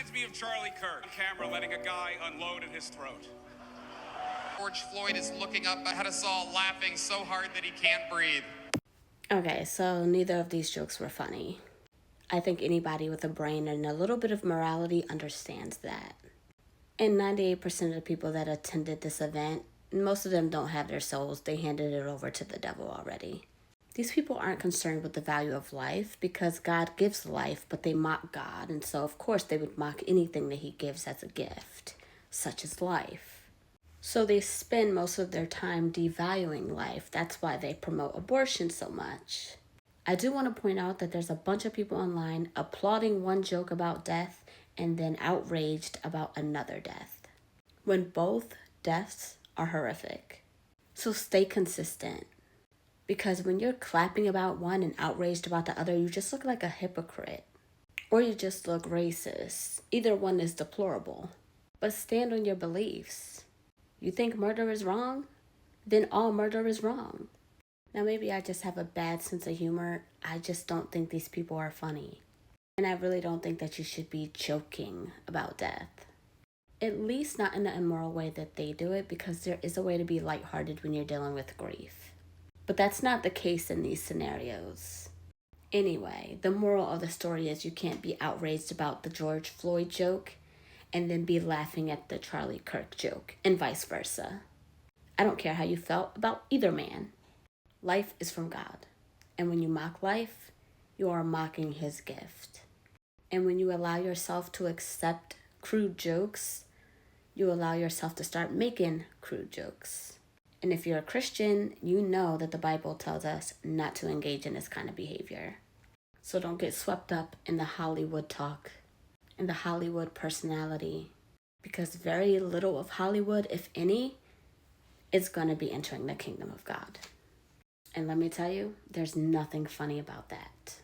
reminds me of Charlie Kirk. Camera letting a guy unload at his throat. George Floyd is looking up at us all, laughing so hard that he can't breathe. Okay, so neither of these jokes were funny. I think anybody with a brain and a little bit of morality understands that. And 98% of the people that attended this event, most of them don't have their souls. They handed it over to the devil already. These people aren't concerned with the value of life because God gives life, but they mock God. And so, of course, they would mock anything that he gives as a gift, such as life. So they spend most of their time devaluing life. That's why they promote abortion so much. I do want to point out that there's a bunch of people online applauding one joke about death and then outraged about another death, when both deaths are horrific. So stay consistent. Because when you're clapping about one and outraged about the other, you just look like a hypocrite. Or you just look racist. Either one is deplorable. But stand on your beliefs. You think murder is wrong? Then all murder is wrong. Now maybe I just have a bad sense of humor. I just don't think these people are funny. And I really don't think that you should be joking about death. At least not in the immoral way that they do it, because there is a way to be lighthearted when you're dealing with grief. But that's not the case in these scenarios. Anyway, the moral of the story is you can't be outraged about the George Floyd joke and then be laughing at the Charlie Kirk joke, and vice versa. I don't care how you felt about either man. Life is from God. And when you mock life, you are mocking his gift. And when you allow yourself to accept crude jokes, you allow yourself to start making crude jokes. And if you're a Christian, you know that the Bible tells us not to engage in this kind of behavior. So don't get swept up in the Hollywood talk, in the Hollywood personality, because very little of Hollywood, if any, is going to be entering the kingdom of God. And let me tell you, there's nothing funny about that.